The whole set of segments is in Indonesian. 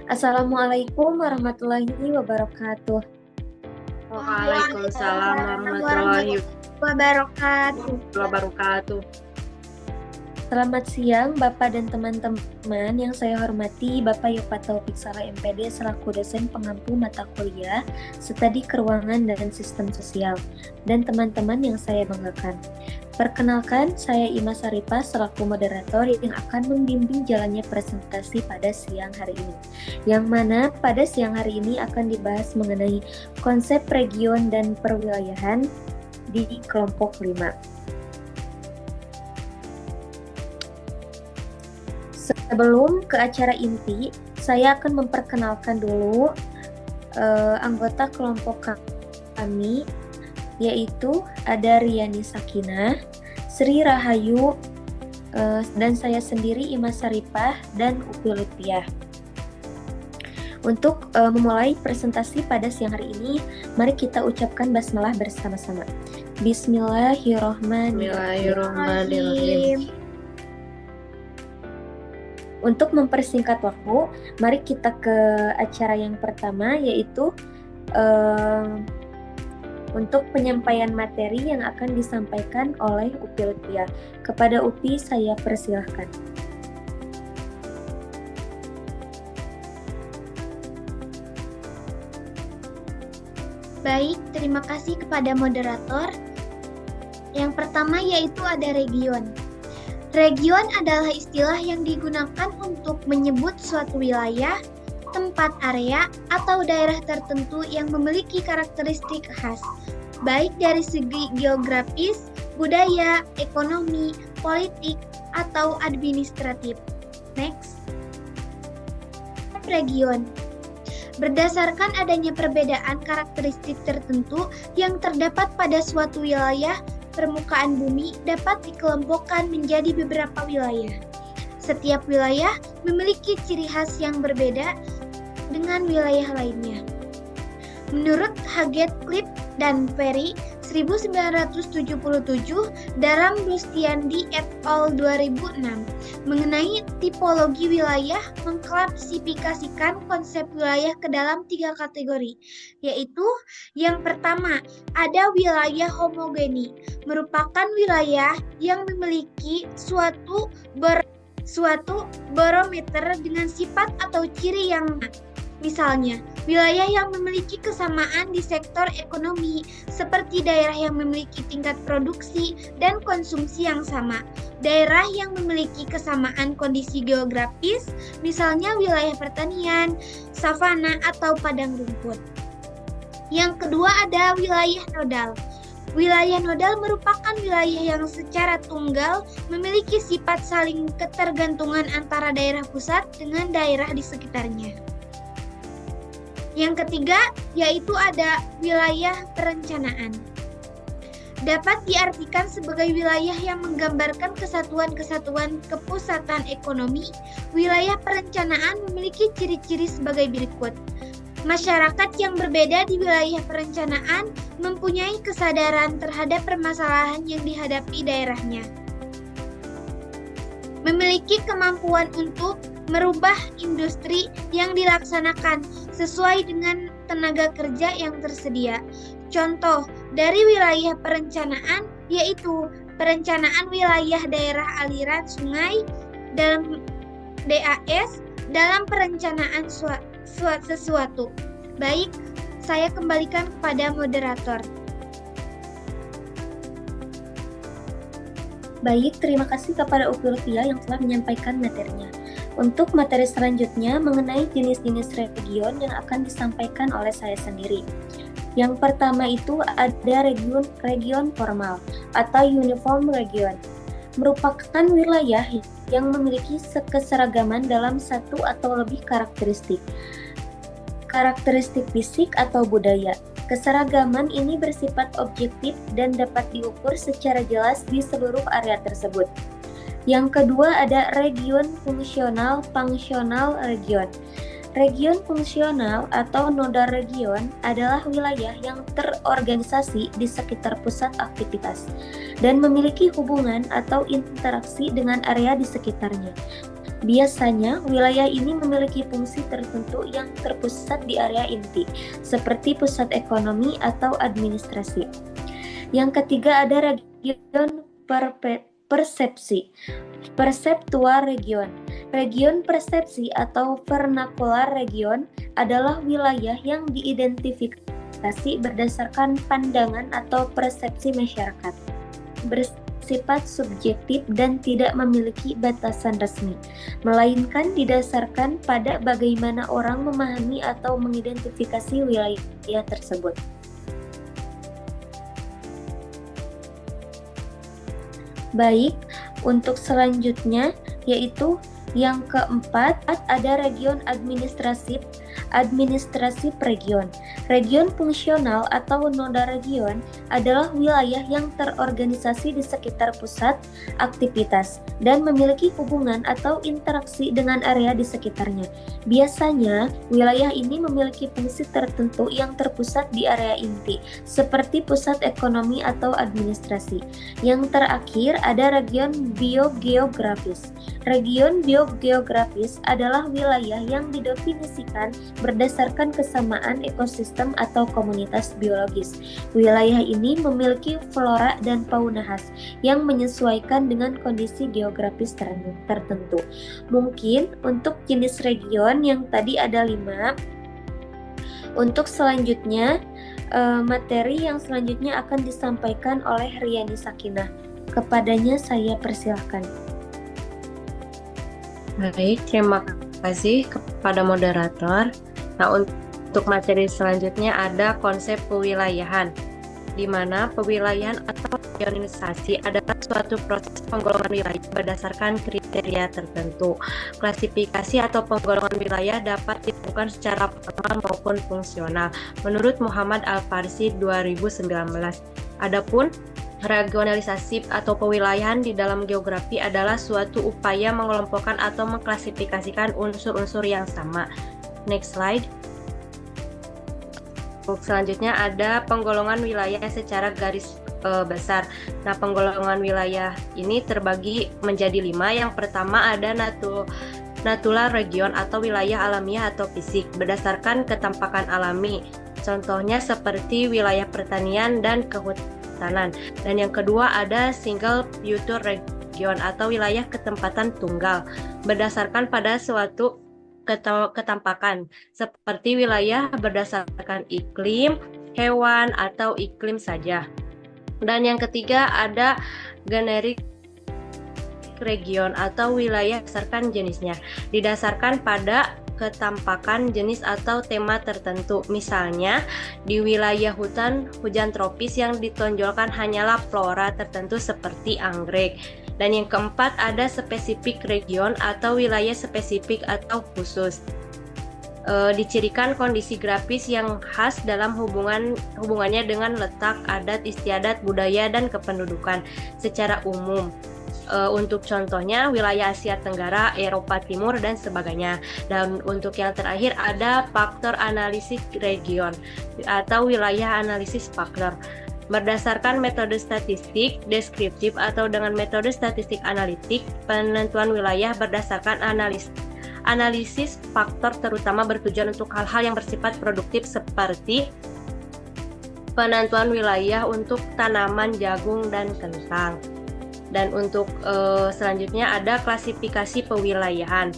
Assalamualaikum warahmatullahi wabarakatuh. Waalaikumsalam warahmatullahi wabarakatuh. Selamat siang Bapak dan teman-teman yang saya hormati, Bapak Yopa Taufik Salah MPD selaku dosen pengampu mata kuliah Studi Keuangan dan Sistem Sosial, dan teman-teman yang saya banggakan. Perkenalkan, saya Ima Saripah selaku moderator yang akan membimbing jalannya presentasi pada siang hari ini. Yang mana pada siang hari ini akan dibahas mengenai konsep region dan perwilayahan di kelompok 5. Sebelum ke acara inti, saya akan memperkenalkan dulu anggota kelompok kami, yaitu ada Riani Sakinah, Sri Rahayu, dan saya sendiri Ima Saripah dan Upi Lutfiah. Untuk memulai presentasi pada siang hari ini, mari kita ucapkan basmalah bersama-sama. Bismillahirrahmanirrahim. Untuk mempersingkat waktu, mari kita ke acara yang pertama, yaitu untuk penyampaian materi yang akan disampaikan oleh Upi Lutfiah. Kepada Upi, saya persilahkan. Baik, terima kasih kepada moderator. Yang pertama yaitu ada region. Region adalah istilah yang digunakan untuk menyebut suatu wilayah, tempat area, atau daerah tertentu yang memiliki karakteristik khas, baik dari segi geografis, budaya, ekonomi, politik, atau administratif. Next. Region. Berdasarkan adanya perbedaan karakteristik tertentu yang terdapat pada suatu wilayah, permukaan bumi dapat dikelompokkan menjadi beberapa wilayah. Setiap wilayah memiliki ciri khas yang berbeda dengan wilayah lainnya. Menurut Haggett, Cliff, dan Perry 1977 dalam Rustiandi et al. 2006 mengenai tipologi wilayah mengklasifikasikan konsep wilayah ke dalam 3 kategori, yaitu yang pertama, ada wilayah homogeni, merupakan wilayah yang memiliki suatu barometer dengan sifat atau ciri yang misalnya, wilayah yang memiliki kesamaan di sektor ekonomi, seperti daerah yang memiliki tingkat produksi dan konsumsi yang sama. Daerah yang memiliki kesamaan kondisi geografis, misalnya wilayah pertanian, savana, atau padang rumput. Yang kedua ada wilayah nodal. Wilayah nodal merupakan wilayah yang secara tunggal memiliki sifat saling ketergantungan antara daerah pusat dengan daerah di sekitarnya. Yang ketiga, yaitu ada wilayah perencanaan. Dapat diartikan sebagai wilayah yang menggambarkan kesatuan-kesatuan kepusatan ekonomi. Wilayah perencanaan memiliki ciri-ciri sebagai berikut. Masyarakat yang berbeda di wilayah perencanaan mempunyai kesadaran terhadap permasalahan yang dihadapi daerahnya. Memiliki kemampuan untuk merubah industri yang dilaksanakan sesuai dengan tenaga kerja yang tersedia. Contoh dari wilayah perencanaan yaitu perencanaan wilayah daerah aliran sungai dalam DAS dalam perencanaan sesuatu. Baik, saya kembalikan kepada moderator. Baik, terima kasih kepada Upi Lutfiah yang telah menyampaikan materinya. Untuk materi selanjutnya mengenai jenis-jenis region yang akan disampaikan oleh saya sendiri. Yang pertama itu ada region formal atau uniform region. Merupakan wilayah yang memiliki keseragaman dalam satu atau lebih karakteristik fisik atau budaya. Keseragaman ini bersifat objektif dan dapat diukur secara jelas di seluruh area tersebut. Yang kedua ada region fungsional region. Region fungsional atau noda region adalah wilayah yang terorganisasi di sekitar pusat aktivitas dan memiliki hubungan atau interaksi dengan area di sekitarnya. Biasanya, wilayah ini memiliki fungsi tertentu yang terpusat di area inti, seperti pusat ekonomi atau administrasi. Yang ketiga ada region persepsi, perseptual region. Region persepsi atau vernacular region adalah wilayah yang diidentifikasi berdasarkan pandangan atau persepsi masyarakat, bersifat subjektif dan tidak memiliki batasan resmi, melainkan didasarkan pada bagaimana orang memahami atau mengidentifikasi wilayah tersebut. Baik, untuk selanjutnya yaitu yang keempat ada region administratif region. Region fungsional atau noda region adalah wilayah yang terorganisasi di sekitar pusat aktivitas dan memiliki hubungan atau interaksi dengan area di sekitarnya. Biasanya, wilayah ini memiliki fungsi tertentu yang terpusat di area inti, seperti pusat ekonomi atau administrasi. Yang terakhir ada region biogeografis. Region biogeografis adalah wilayah yang didefinisikan berdasarkan kesamaan ekosistem atau komunitas biologis. Wilayah ini memiliki flora dan fauna khas yang menyesuaikan dengan kondisi geografis tertentu. Mungkin untuk jenis region yang tadi ada 5. Untuk selanjutnya, materi yang selanjutnya akan disampaikan oleh Riani Sakinah. Kepadanya saya persilahkan. Baik, terima kasih kepada moderator. Nah, untuk materi selanjutnya ada konsep pewilayahan, di mana pewilayahan atau regionalisasi adalah suatu proses penggolongan wilayah berdasarkan kriteria tertentu. Klasifikasi atau penggolongan wilayah dapat dilakukan secara formal maupun fungsional, menurut Muhammad Al-Farsi 2019. Adapun regionalisasi atau pewilayahan di dalam geografi adalah suatu upaya mengelompokkan atau mengklasifikasikan unsur-unsur yang sama. Next slide. Selanjutnya ada penggolongan wilayah secara garis besar. Nah, penggolongan wilayah ini terbagi menjadi 5. Yang pertama ada natural region atau wilayah alamiah atau fisik berdasarkan ketampakan alami. Contohnya seperti wilayah pertanian dan kehutanan. Dan yang kedua ada single pure region atau wilayah ketempatan tunggal berdasarkan pada suatu ketampakan seperti wilayah berdasarkan iklim, hewan, atau iklim saja. Dan yang ketiga ada generic region atau wilayah berdasarkan jenisnya, didasarkan pada ketampakan jenis atau tema tertentu. Misalnya, di wilayah hujan tropis yang ditonjolkan hanyalah flora tertentu seperti anggrek. Dan yang keempat ada spesifik region atau wilayah spesifik atau khusus. Dicirikan kondisi grafis yang khas dalam hubungannya dengan letak, adat istiadat, budaya, dan kependudukan secara umum. Untuk contohnya wilayah Asia Tenggara, Eropa Timur, dan sebagainya. Dan untuk yang terakhir ada faktor analisis region atau wilayah analisis faktor. Berdasarkan metode statistik deskriptif atau dengan metode statistik analitik, penentuan wilayah berdasarkan analisis faktor terutama bertujuan untuk hal-hal yang bersifat produktif seperti penentuan wilayah untuk tanaman jagung dan kentang. Dan untuk selanjutnya ada klasifikasi pewilayahan.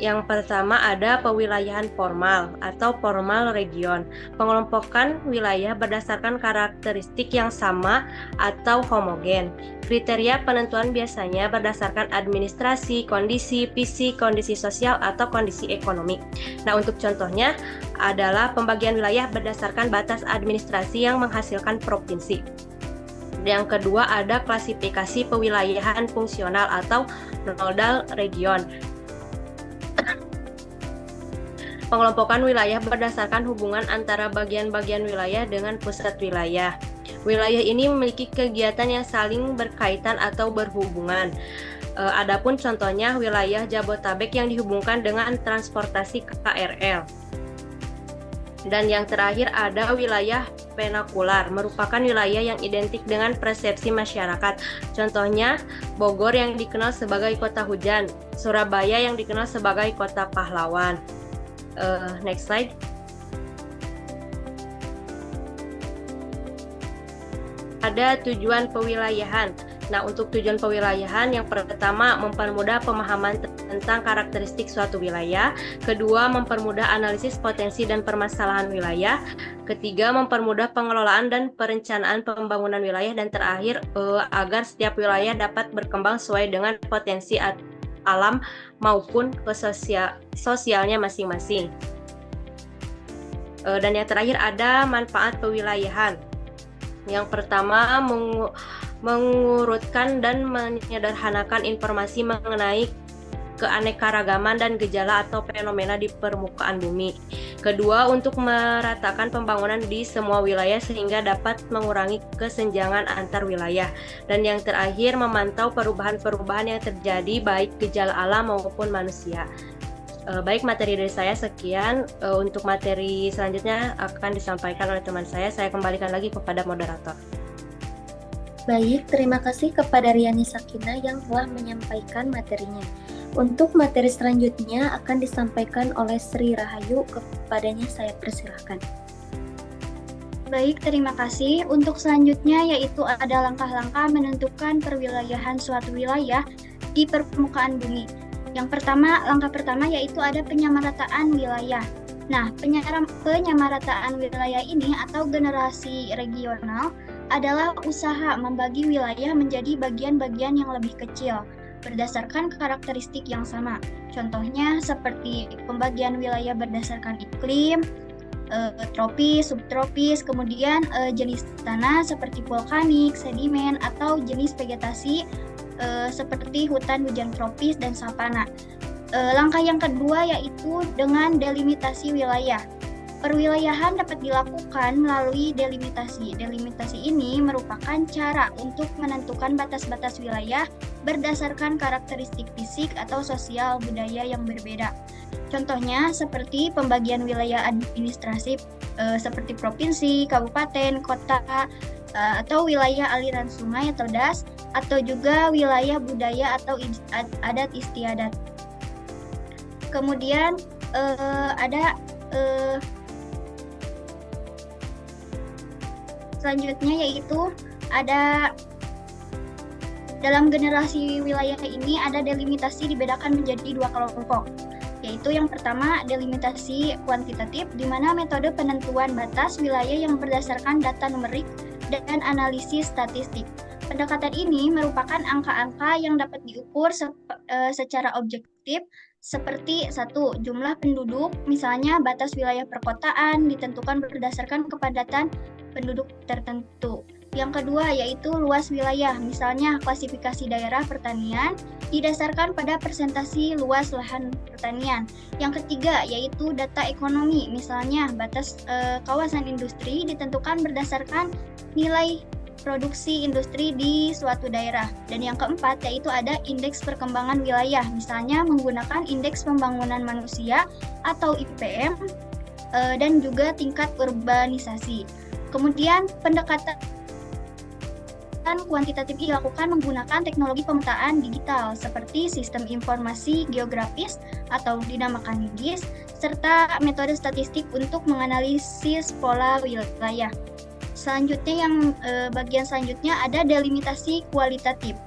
Yang pertama ada pewilayahan formal atau formal region. Pengelompokan wilayah berdasarkan karakteristik yang sama atau homogen. Kriteria penentuan biasanya berdasarkan administrasi, kondisi fisik, kondisi sosial, atau kondisi ekonomi. Nah, untuk contohnya adalah pembagian wilayah berdasarkan batas administrasi yang menghasilkan provinsi. Yang kedua ada klasifikasi pewilayahan fungsional atau nodal region. Pengelompokan wilayah berdasarkan hubungan antara bagian-bagian wilayah dengan pusat wilayah. Wilayah ini memiliki kegiatan yang saling berkaitan atau berhubungan. Adapun contohnya wilayah Jabotabek yang dihubungkan dengan transportasi KRL. Dan yang terakhir ada wilayah penakular, merupakan wilayah yang identik dengan persepsi masyarakat. Contohnya Bogor yang dikenal sebagai kota hujan, Surabaya yang dikenal sebagai kota pahlawan. Next slide. Ada tujuan pewilayahan. Nah, untuk tujuan pewilayahan, yang pertama mempermudah pemahaman tentang karakteristik suatu wilayah, kedua mempermudah analisis potensi dan permasalahan wilayah, ketiga mempermudah pengelolaan dan perencanaan pembangunan wilayah, dan terakhir agar setiap wilayah dapat berkembang sesuai dengan potensi alam maupun sosialnya masing-masing. Dan yang terakhir ada manfaat pewilayahan. Yang pertama mengurutkan dan menyederhanakan informasi mengenai keanekaragaman dan gejala atau fenomena di permukaan bumi. Kedua, untuk meratakan pembangunan di semua wilayah sehingga dapat mengurangi kesenjangan antar wilayah. Dan yang terakhir, memantau perubahan-perubahan yang terjadi baik gejala alam maupun manusia. Baik, materi dari saya sekian. Untuk materi selanjutnya akan disampaikan oleh teman saya. Saya kembalikan lagi kepada moderator. Baik, terima kasih kepada Riani Sakina yang telah menyampaikan materinya. Untuk materi selanjutnya akan disampaikan oleh Sri Rahayu, kepadanya saya persilahkan. Baik, terima kasih. Untuk selanjutnya yaitu ada langkah-langkah menentukan perwilayahan suatu wilayah di permukaan bumi. Langkah pertama yaitu ada penyamarataan wilayah. Nah, penyamarataan wilayah ini atau generasi regional adalah usaha membagi wilayah menjadi bagian-bagian yang lebih kecil berdasarkan karakteristik yang sama. Contohnya seperti pembagian wilayah berdasarkan iklim, tropis, subtropis, kemudian jenis tanah seperti vulkanik, sedimen, atau jenis vegetasi seperti hutan hujan tropis dan savana. Langkah yang kedua yaitu dengan delimitasi wilayah. Perwilayahan dapat dilakukan melalui delimitasi. Delimitasi ini merupakan cara untuk menentukan batas-batas wilayah berdasarkan karakteristik fisik atau sosial budaya yang berbeda. Contohnya seperti pembagian wilayah administratif seperti provinsi, kabupaten, kota, atau wilayah aliran sungai atau das, atau juga wilayah budaya atau adat istiadat. Kemudian ada selanjutnya yaitu ada dalam generasi wilayah ini ada delimitasi dibedakan menjadi dua kelompok, yaitu yang pertama delimitasi kuantitatif, di mana metode penentuan batas wilayah yang berdasarkan data numerik dan analisis statistik. Pendekatan ini merupakan angka-angka yang dapat diukur secara objektif seperti 1. Jumlah penduduk, misalnya batas wilayah perkotaan ditentukan berdasarkan kepadatan penduduk tertentu. Yang kedua yaitu luas wilayah, misalnya klasifikasi daerah pertanian didasarkan pada persentasi luas lahan pertanian. Yang ketiga yaitu data ekonomi, misalnya batas kawasan industri ditentukan berdasarkan nilai produksi industri di suatu daerah. Dan yang keempat yaitu ada indeks perkembangan wilayah, misalnya menggunakan indeks pembangunan manusia atau IPM dan juga tingkat urbanisasi. Kemudian pendekatan kuantitatif dilakukan menggunakan teknologi pemetaan digital seperti sistem informasi geografis atau dinamakan GIS, serta metode statistik untuk menganalisis pola wilayah. Selanjutnya bagian selanjutnya ada delimitasi kualitatif.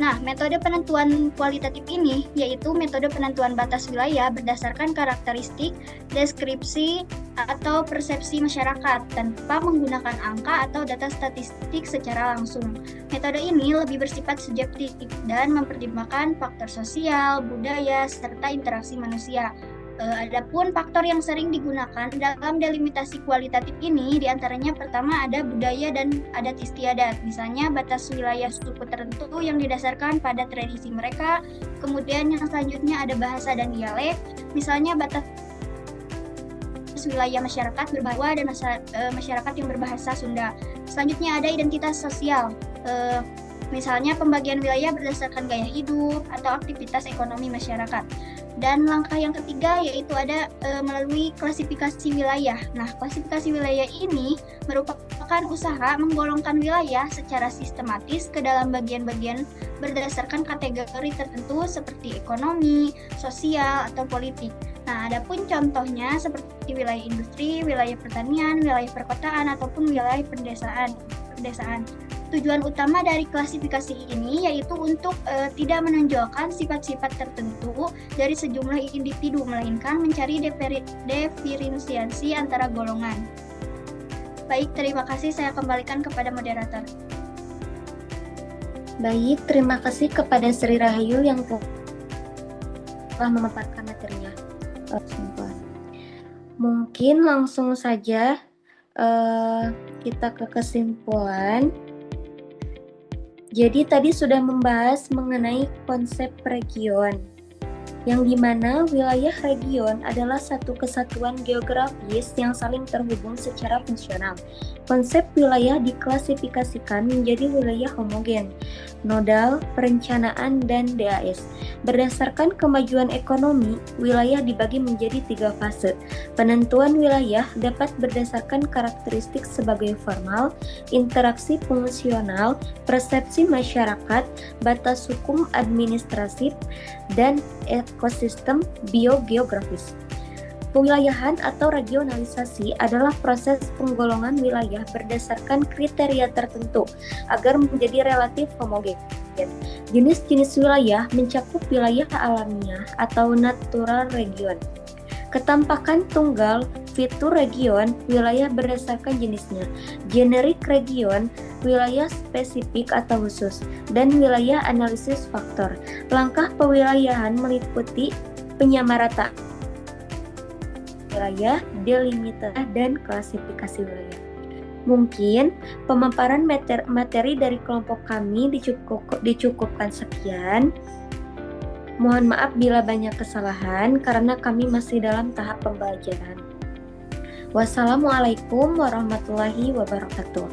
Nah, metode penentuan kualitatif ini yaitu metode penentuan batas wilayah berdasarkan karakteristik, deskripsi, atau persepsi masyarakat tanpa menggunakan angka atau data statistik secara langsung. Metode ini lebih bersifat subjektif dan mempertimbangkan faktor sosial, budaya, serta interaksi manusia. Adapun faktor yang sering digunakan dalam delimitasi kualitatif ini diantaranya pertama ada budaya dan adat istiadat, misalnya batas wilayah suku tertentu yang didasarkan pada tradisi mereka. Kemudian yang selanjutnya ada bahasa dan dialek, misalnya batas wilayah masyarakat berbawa dan masyarakat yang berbahasa Sunda. Selanjutnya ada identitas sosial, Misalnya pembagian wilayah berdasarkan gaya hidup atau aktivitas ekonomi masyarakat. Dan langkah yang ketiga yaitu ada melalui klasifikasi wilayah. Nah, klasifikasi wilayah ini merupakan usaha menggolongkan wilayah secara sistematis ke dalam bagian-bagian berdasarkan kategori tertentu seperti ekonomi, sosial, atau politik. Nah, adapun contohnya seperti wilayah industri, wilayah pertanian, wilayah perkotaan, ataupun wilayah pedesaan. Tujuan utama dari klasifikasi ini yaitu untuk tidak menonjolkan sifat-sifat tertentu dari sejumlah individu, melainkan mencari diferensiasi antara golongan. Baik, terima kasih. Saya kembalikan kepada moderator. Baik, terima kasih kepada Sri Rahayu yang telah memaparkan materinya. Mungkin langsung saja kita ke kesimpulan. Jadi tadi sudah membahas mengenai konsep region, yang dimana wilayah region adalah satu kesatuan geografis yang saling terhubung secara fungsional. Konsep wilayah diklasifikasikan menjadi wilayah homogen, nodal, perencanaan, dan DAS. Berdasarkan kemajuan ekonomi, wilayah dibagi menjadi 3 fase. Penentuan wilayah dapat berdasarkan karakteristik sebagai formal, interaksi fungsional, persepsi masyarakat, batas hukum administratif, dan ekosistem biogeografis. Pewilayahan atau regionalisasi adalah proses penggolongan wilayah berdasarkan kriteria tertentu agar menjadi relatif homogen. Jenis-jenis wilayah mencakup wilayah alamiah atau natural region, ketampakan tunggal, fitur region, wilayah berdasarkan jenisnya, generik region, wilayah spesifik atau khusus, dan wilayah analisis faktor. Langkah pewilayahan meliputi penyamarataan wilayah, delimitasi, dan klasifikasi wilayah. Mungkin pemaparan materi dari kelompok kami dicukupkan sekian. Mohon maaf bila banyak kesalahan karena kami masih dalam tahap pembelajaran. Wassalamualaikum warahmatullahi wabarakatuh.